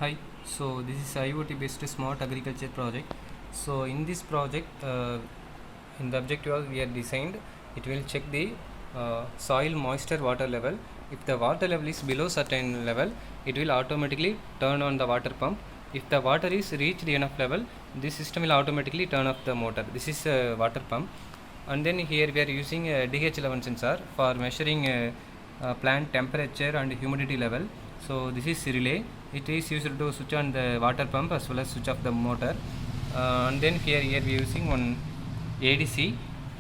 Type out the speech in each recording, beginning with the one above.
Hi, so this is IoT based smart agriculture project. So in this project, in the objective we are designed, it will check the soil moisture water level. If the water level is below certain level, it will automatically turn on the water pump. If the water is reached enough level, this system will automatically turn off the motor. This is a water pump. And then here we are using a DH11 sensor for measuring plant temperature and humidity level. So this is relay. It is used to switch on the water pump as well as switch off the motor. And then here we are using one ADC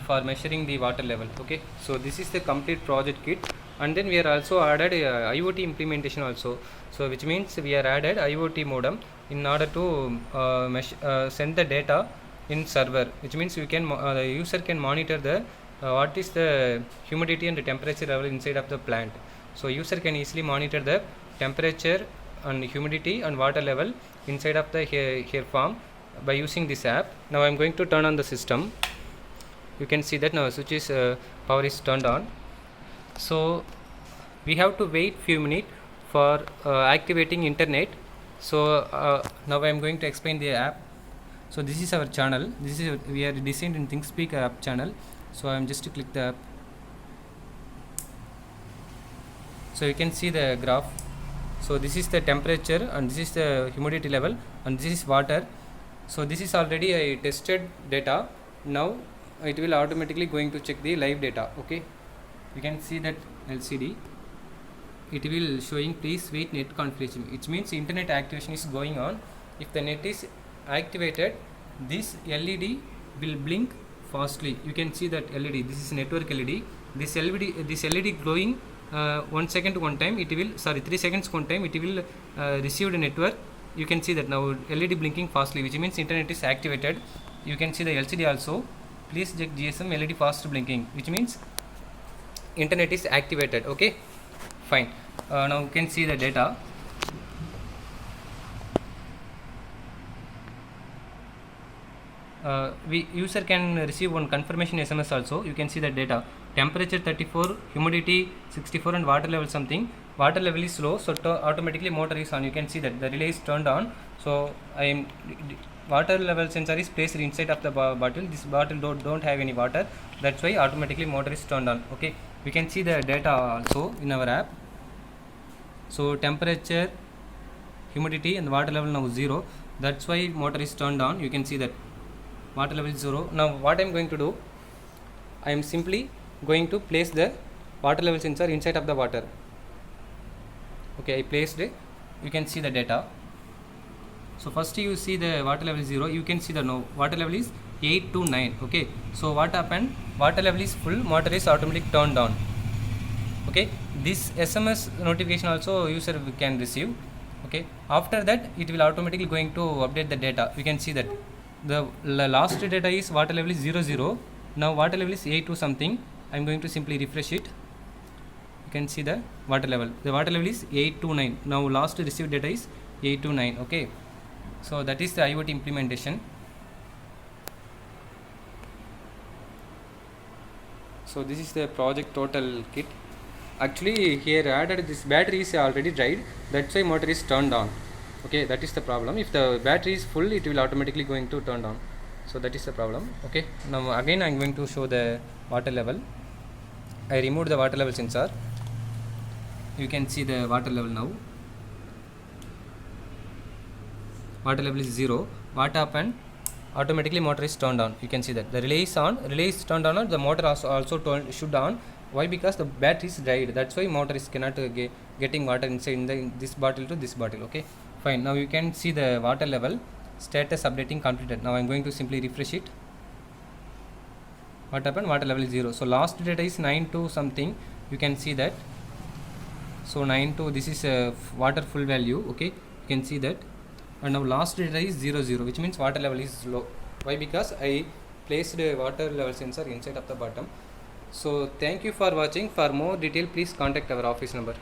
for measuring the water level. Okay, so this is the complete project kit. And then we are also added IoT implementation also. So which means we are added IoT modem in order to send the data in server, which means you can the user can monitor the what is the humidity and the temperature level inside of the plant. So user can easily monitor the temperature and humidity and water level inside of the hair farm by using this app. Now I am going to turn on the system. You can see that now switch is power is turned on. So we have to wait few minutes for activating internet. So now I am going to explain the app. So this is our channel. This is we are designed in ThinkSpeak app channel. So I am just to click the app. So you can see the graph. So this is the temperature and this is the humidity level and this is water. So this is already a tested data. Now it will automatically going to check the live data. Okay, you can see that LCD. It will showing please wait net configuration. It means internet activation is going on. If the net is activated, this LED will blink fastly. You can see that LED. This is network LED. This LED glowing 1 second one time. It will 3 seconds one time. It will receive the network. You can see that now LED blinking fastly, which means internet is activated. You can see the LCD also. Please check GSM LED fast blinking, which means internet is activated. Okay, fine. Now you can see the data. User can receive one confirmation SMS also. You can see the data. Temperature 34, humidity 64 and water level something. Water level is low, so automatically motor is on. You can see that the relay is turned on. So water level sensor is placed inside of the bottle. This bottle don't have any water. That's why automatically motor is turned on. Okay, we can see the data also in our app. So temperature, humidity and water level now 0. That's why motor is turned on. You can see that water level is 0. Now what I am going to do, I am simply going to place the water level sensor inside of the water. Okay, I placed it. You can see the data. So first you see the water level is 0. You can see the no water level is 8 to 9. Okay, so what happened, water level is full, motor is automatically turned on. Okay, this SMS notification also user can receive. Okay, after that it will automatically going to update the data. You can see that the last data is water level is 00. Now water level is 8 to something. I am going to simply refresh it. You can see the water level. The water level is 8 to 9. Now last received data is 8 to 9. Okay, so that is the IoT implementation. So this is the project total kit. Actually here added this battery is already dried. That's why motor is turned on. Okay, that is the problem. If the battery is full, it will automatically going to turn on. So that is the problem. Okay, now again I am going to show the water level. I removed the water level sensor. You can see the water level now. Water level is 0. What happened? Automatically motor is turned on. You can see that the relay is on. Relay is turned on. The motor also should on. Why? Because the battery is dried. That's why motor is cannot getting water inside in this bottle to this bottle. Okay, fine. Now you can see the water level status updating completed. Now I am going to simply refresh it. What happened? Water level is 0. So last data is 9 to something. You can see that. So 9 to this is water full value. Okay, you can see that. And now last data is 00, which means water level is low. Why? Because I placed a water level sensor inside of the bottom. So thank you for watching. For more detail, please contact our office number.